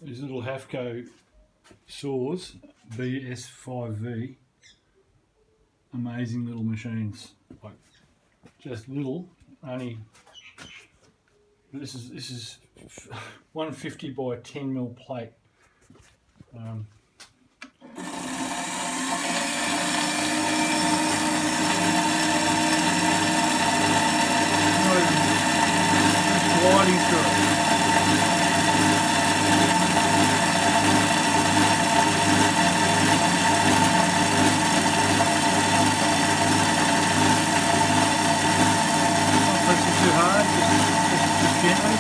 These little Hafco saws, BS-5V, amazing little machines. Like just little, only. This is 150 by 10mm plate. Gliding through it. Too hard, just gently.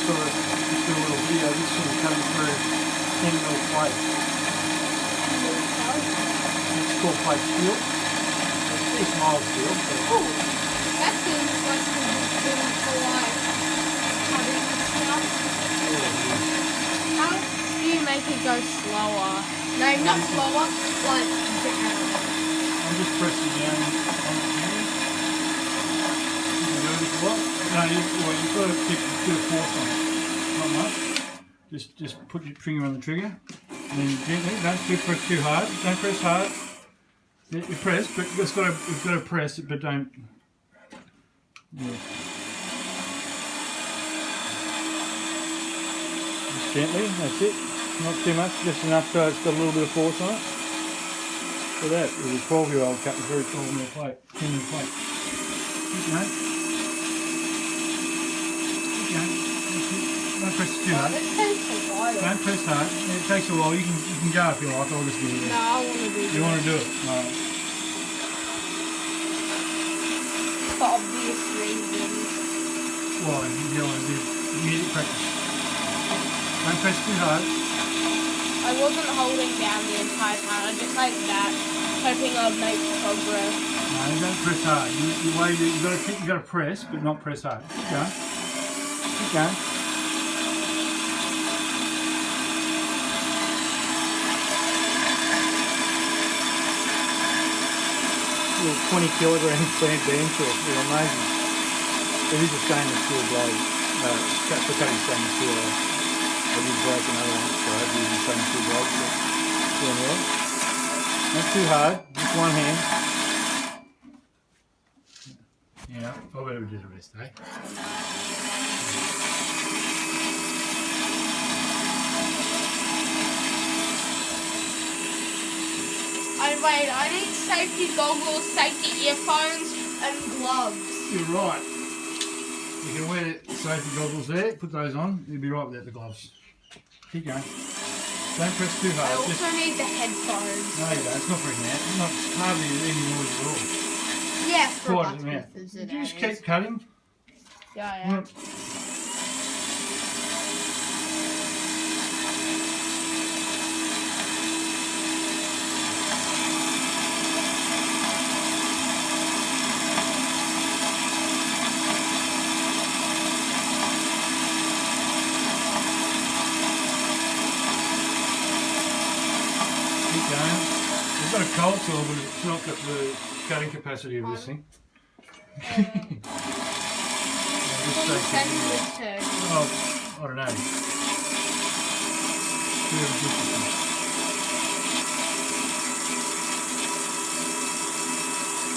Just do a little video, this sort of cutting through 10mm plate. It's 4-plate steel. It's mild steel. Oh, that seems like something for like cutting stuff. How do you make it go slower? No, not slower, like down. I'm just pressing down on the hand. You can do it if you want. No, you've got to keep a bit of force on it. Not much. Just put your finger on the trigger, and then gently. Don't press too hard. Don't press hard. You press, but you've got to press it, but don't. Yeah. Just gently. That's it. Not too much. Just enough so it's got a little bit of force on it. For that, there's a 12-year-old cutting through 12mm plate, 10mm plate. Keep going. Keep going. Don't press too hard. It takes a while. Don't press hard. It takes a while. You can go if you like. I'll just do it. No, I want to do it. You want to do it? No. For obvious reasons. Why? You want to do music practice. Don't press too hard. I wasn't holding down the entire time. I just like that, hoping I'd make progress. No, don't press hard. You got to press, but not press hard. Keep going. Keep going. Little 20kg plant bandsaw, they're amazing. It is a stainless steel blade. For cutting stainless steel, I did break another one, so I have to use stainless steel blade. Doing well. Not too hard, just one hand. Yeah, I better do the rest, eh? Wait, I need safety goggles, safety earphones, and gloves. You're right. You can wear safety goggles there, put those on, you'll be right without the gloves. Keep going. Don't press too hard. I also need the headphones. No, you don't. It's not very loud. It's not hardly any noise at all. Yeah, for Quiet it out. Did you just keep cutting? Yeah. We've got a cold saw, but it's not got the cutting capacity of this thing. What Oh, I don't know. 250.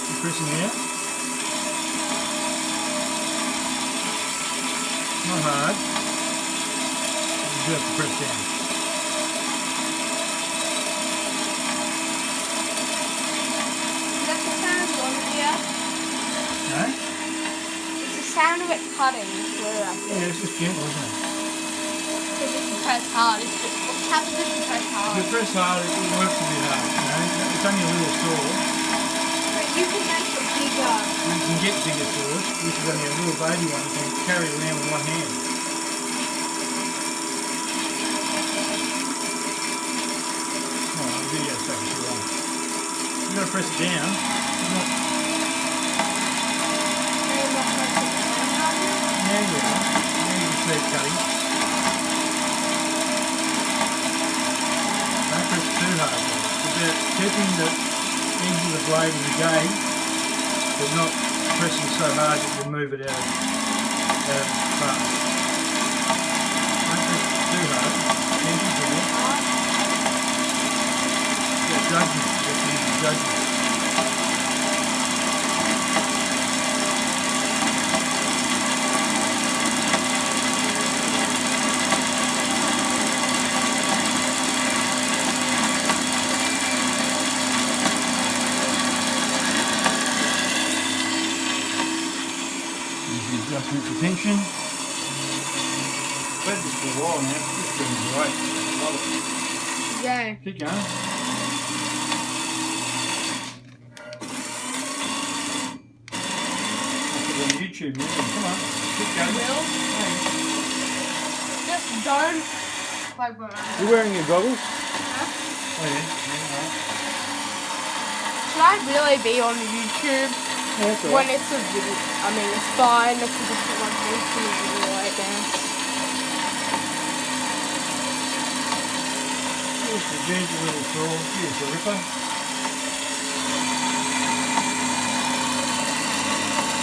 You pressing there? Not hard. You do have to press down. No? It's the sound of it cutting through, I think. Yeah, it's just gentle, isn't it? Because if you press hard, it's just what happens if you press hard. If you press hard, it works a bit hard, you know? It's only a little saw. But you can make it bigger. You can get bigger saws. This is only a little baby one you can carry around with one hand. Oh, the video's taking too long. You've got to to press it down. Now you are. Now you can see it cutting. Don't press too hard. It's about keeping the edge of the blade engaged, but not pressing so hard that you move it out of fast. Don't press too hard. Tension to it. Yeah, judgment. You have to use your judgment. Adjustment for tension. I've had this for a while now, it's just doing great. Love it. Yeah. Keep going. I'll put it on YouTube now. Come on, keep going. Will? Hey. Just don't. Like, You wearing your goggles? huh? Oh yeah. Alright. Should I really be on YouTube? Yeah, that's When alright. it's a video, I mean, it's fine if you just put my face in a video, I guess. Here's the gentle little saw. Here's the ripper.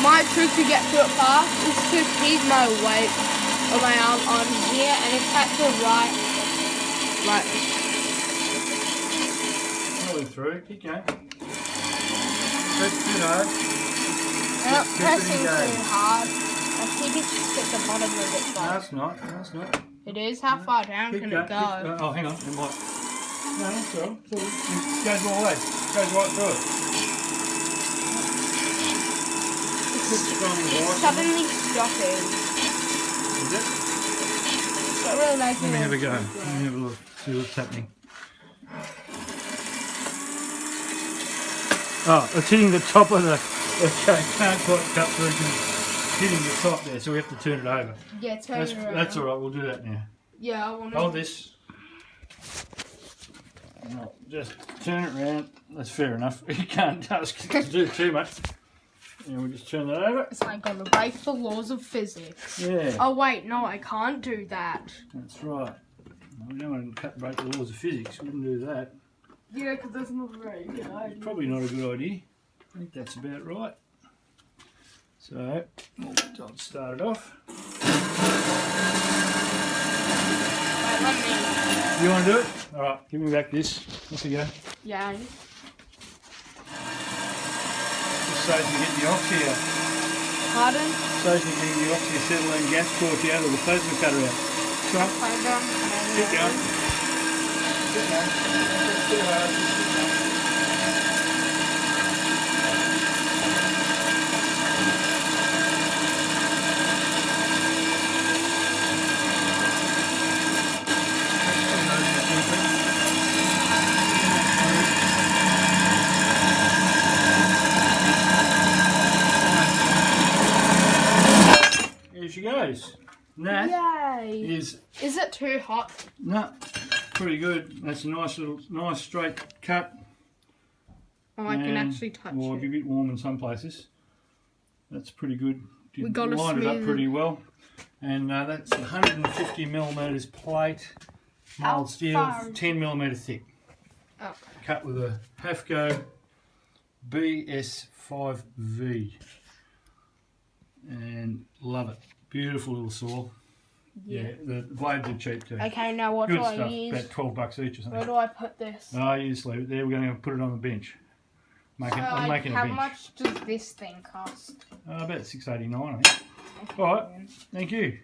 My trick to get to it fast is to keep my weight of my arm on here, and it's at the right. Rolling through. Keep going. Press too hard. I'm not Keep it pressing engaged. too hard. I think it's just at the bottom of it. No, it's not. No, it's not. It is? How far down Keep can going. it go? Oh, hang on. It might. No, that's all right. It goes all the way. It goes right through it. It's suddenly stopping. Is it? It's not really making Let me have a it. go. Let me have a look. See what's happening. Oh, it's hitting the top of the. It can't quite cut through because it's hitting the top there, so we have to turn it over. Yeah, turn it around. That's all right. We'll do that now. Yeah, I want to. Hold this. No, just turn it around. That's fair enough. You can't do too much. And we'll just turn that over. It's like gonna break the laws of physics. Yeah. Oh wait, no, I can't do that. That's right. We don't want to break the laws of physics. We wouldn't do that. Yeah, because that's not very good. It's probably not a good idea. I think that's about right. So, I'll start it off. Wait, let me. You want to do it? Alright, give me back this. Off you go. Yeah. Just so as you get the oxy out. Pardon? So as you get the oxyacetylene gas torch out or the plasma cutter out. Come on. Pardon? Keep going. Keep going. That's too hard. Keep going. Here she goes. That Yay! is Is it too hot? no, pretty good. That's a nice little, nice straight cut. Oh, I can actually touch Well, it'll be it. a bit warm in some places. That's pretty good. We got to lined it up smooth pretty well. And that's 150 millimeters plate, How mild steel, far? 10 millimeter thick. Oh. Cut with a Hafco BS-5V. And love it. Beautiful little saw. Yeah, the blades are cheap too. Okay, now what Good do I stuff. use? About 12 bucks each or something. Where do I put this? No, you just leave it there. We're going to put it on the bench. I'm Like, making a how bench. much does this thing cost? About $6.89, I think. All right. Thank you.